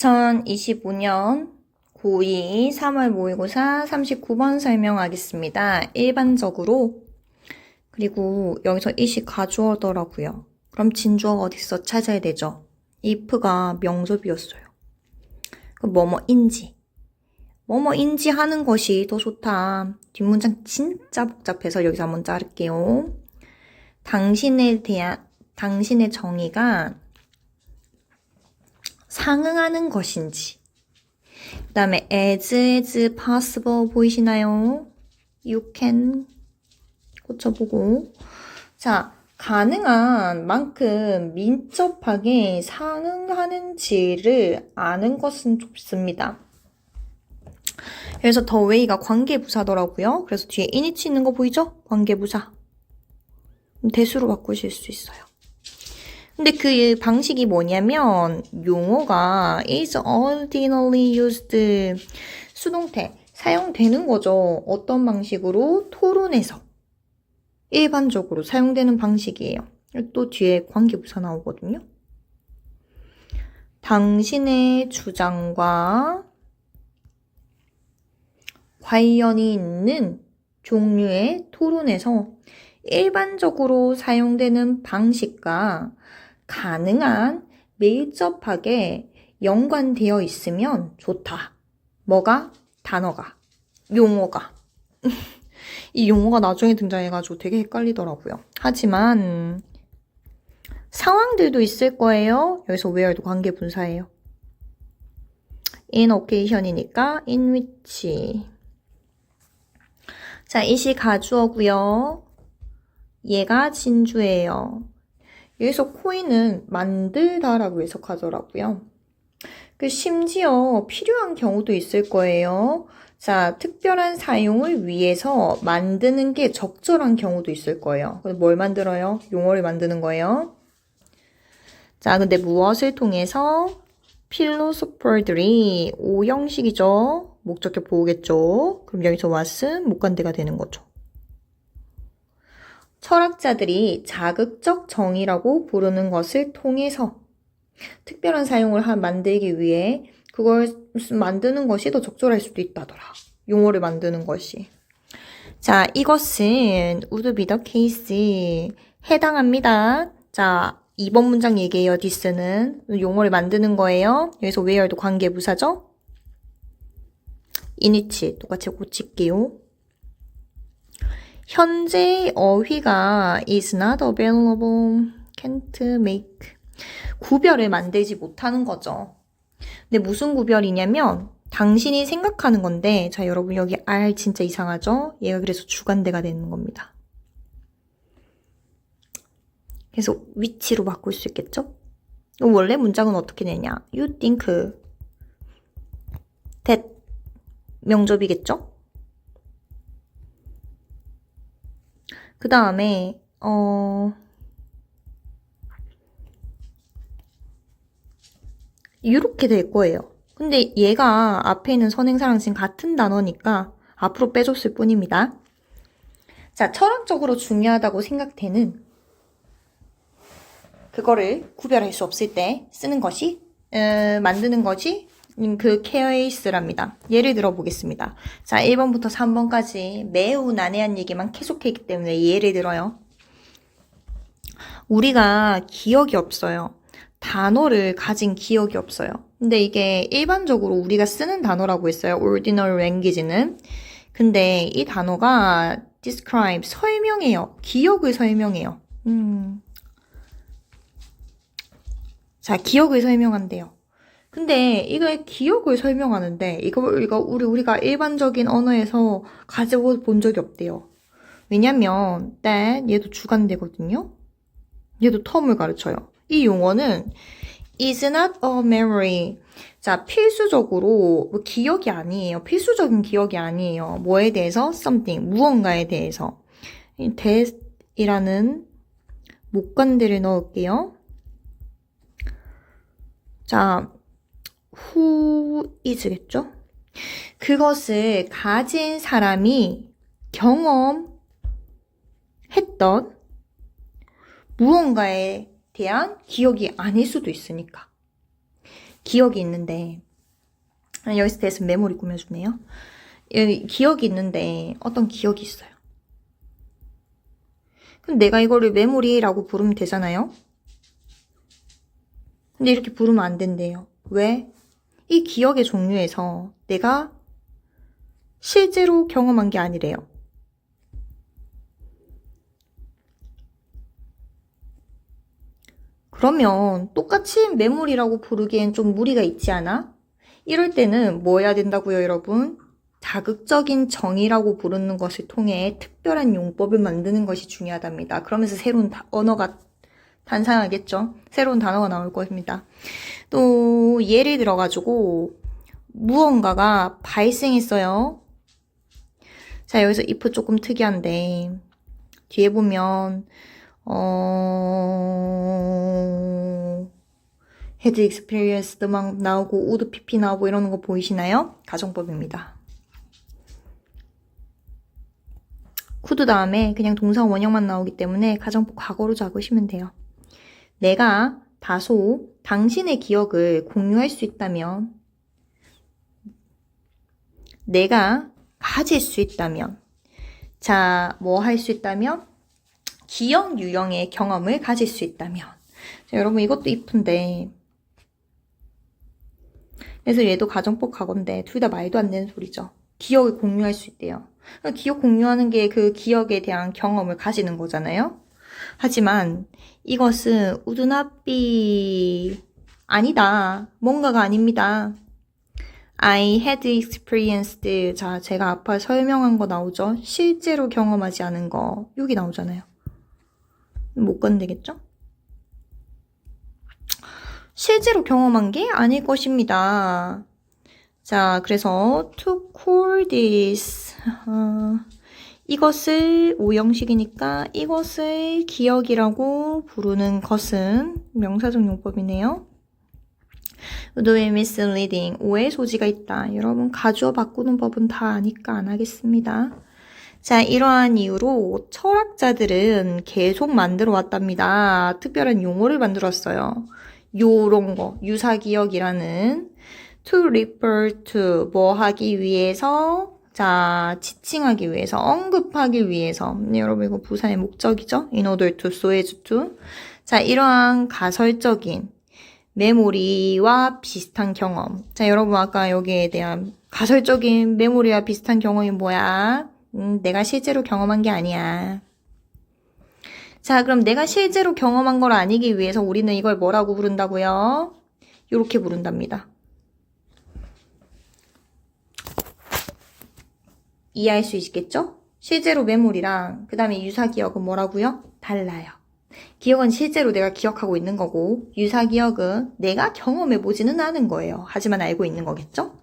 2025년 고2 3월 모의고사 39번 설명하겠습니다. 일반적으로 그리고 여기서 이시 가주어더라고요. 그럼 진주어가 어디서 찾아야 되죠? if가 명접이었어요. 그럼 뭐뭐인지 하는 것이 더 좋다. 뒷문장 진짜 복잡해서 여기서 한번 자를게요. 당신의 정의가 상응하는 것인지. 그 다음에 as possible 보이시나요? You can 고쳐보고. 자, 가능한 만큼 민첩하게 상응하는지를 아는 것은 좋습니다. 그래서 the way가 관계부사더라고요. 그래서 뒤에 in이 있는 거 보이죠? 관계부사. 대수로 바꾸실 수 있어요. 근데 그 방식이 뭐냐면 용어가 is ordinarily used 수동태 사용되는 거죠. 어떤 방식으로? 토론에서 일반적으로 사용되는 방식이에요. 또 뒤에 관계부사 나오거든요. 당신의 주장과 관련이 있는 종류의 토론에서 일반적으로 사용되는 방식과 가능한 밀접하게 연관되어 있으면 좋다. 뭐가? 단어가. 용어가. 이 용어가 나중에 등장해가지고 되게 헷갈리더라고요. 하지만 상황들도 있을 거예요. 여기서 where도 관계분사예요. in occasion이니까 in which. 자, 이시 가주어고요. 얘가 진주예요. 여기서 코인은 만들다라고 해석하더라고요. 심지어 필요한 경우도 있을 거예요. 자, 특별한 사용을 위해서 만드는 게 적절한 경우도 있을 거예요. 뭘 만들어요? 용어를 만드는 거예요. 자, 근데 무엇을 통해서? 필로소퍼들이 오형식이죠. 목적격 보호겠죠. 그럼 여기서 what은 목관대가 되는 거죠. 철학자들이 자극적 정의라고 부르는 것을 통해서 특별한 사용을 만들기 위해 그걸 만드는 것이 더 적절할 수도 있다더라. 용어를 만드는 것이. 자, 이것은 would be the case 해당합니다. 자, 2번 문장 얘기해요. this는 용어를 만드는 거예요. 여기서 where도 관계부사죠. in which 똑같이 고칠게요. 현재 어휘가 is not available, can't make. 구별을 만들지 못하는 거죠. 근데 무슨 구별이냐면 당신이 생각하는 건데 자, 여러분 여기 R 진짜 이상하죠? 얘가 그래서 주관대가 되는 겁니다. 그래서 which로 바꿀 수 있겠죠? 원래 문장은 어떻게 되냐? You think that 명접이겠죠? 그 다음에 이렇게 될 거예요. 근데 얘가 앞에 있는 선행사랑 지금 같은 단어니까 앞으로 빼줬을 뿐입니다. 자, 철학적으로 중요하다고 생각되는 그거를 구별할 수 없을 때 쓰는 것이 만드는 것이 그 케이스랍니다. 예를 들어 보겠습니다. 자, 1번부터 3번까지 매우 난해한 얘기만 계속했기 때문에 예를 들어요. 우리가 기억이 없어요. 단어를 가진 기억이 없어요. 근데 이게 일반적으로 우리가 쓰는 단어라고 했어요. ordinary language는. 근데 이 단어가 describe, 설명해요. 기억을 설명해요. 자, 기억을 설명한대요. 근데 이거 기억을 설명하는데 우리가 일반적인 언어에서 가지고 본 적이 없대요. 왜냐면 that 얘도 주관대거든요. 얘도 term을 가르쳐요. 이 용어는 is not a memory. 자, 필수적으로 기억이 아니에요. 필수적인 기억이 아니에요. 뭐에 대해서? something, 무언가에 대해서. that이라는 목관대를 넣을게요. 자, who is겠죠? 그것을 가진 사람이 경험했던 무언가에 대한 기억이 아닐 수도 있으니까. 기억이 있는데, 여기서 대해서 메모리 꾸며주네요. 기억이 있는데 어떤 기억이 있어요. 그럼 내가 이거를 메모리라고 부르면 되잖아요. 근데 이렇게 부르면 안 된대요. 왜? 이 기억의 종류에서 내가 실제로 경험한 게 아니래요. 그러면 똑같이 메모리라고 부르기엔 좀 무리가 있지 않아? 이럴 때는 뭐 해야 된다고요, 여러분? 자극적인 정의라고 부르는 것을 통해 특별한 용법을 만드는 것이 중요하답니다. 그러면서 새로운 언어가 탄생하겠죠? 새로운 단어가 나올 것입니다. 또 예를 들어가지고 무언가가 발생했어요. 자, 여기서 if 조금 특이한데 뒤에 보면 had experienced 막 나오고 would pp 나오고 이러는 거 보이시나요? 가정법입니다. could 다음에 그냥 동사 원형만 나오기 때문에 가정법 과거로 적으시면 돼요. 내가 다소 당신의 기억을 공유할 수 있다면, 내가 가질 수 있다면, 자, 뭐 할 수 있다면? 기억 유형의 경험을 가질 수 있다면. 자, 여러분 이것도 이쁜데, 그래서 얘도 가정법 과거인데 둘 다 말도 안 되는 소리죠. 기억을 공유할 수 있대요. 기억 공유하는 게 그 기억에 대한 경험을 가지는 거잖아요. 하지만 이것은 would not be 아니다. 뭔가가 아닙니다. I had experienced. 자, 제가 아까 설명한 거 나오죠? 실제로 경험하지 않은 거. 여기 나오잖아요. 못 건드겠죠? 실제로 경험한 게 아닐 것입니다. 자, 그래서 to call this. 이것을 오형식이니까 이것을 기억이라고 부르는 것은 명사적 용법이네요. would be misleading. 오해 소지가 있다. 여러분 가주어 바꾸는 법은 다 아니까 안 하겠습니다. 자, 이러한 이유로 철학자들은 계속 만들어 왔답니다. 특별한 용어를 만들었어요. 요런 거, 유사기억이라는 to refer to, 뭐 하기 위해서, 자, 지칭하기 위해서, 언급하기 위해서. 여러분 이거 부사의 목적이죠? in order to, so as to. 자, 이러한 가설적인 메모리와 비슷한 경험. 자, 여러분 아까 여기에 대한 가설적인 메모리와 비슷한 경험이 뭐야? 내가 실제로 경험한 게 아니야. 자, 그럼 내가 실제로 경험한 걸 아니기 위해서 우리는 이걸 뭐라고 부른다고요? 이렇게 부른답니다. 이해할 수 있겠죠? 실제로 메모리랑 그 다음에 유사기억은 뭐라고요? 달라요. 기억은 실제로 내가 기억하고 있는 거고 유사기억은 내가 경험해보지는 않은 거예요. 하지만 알고 있는 거겠죠?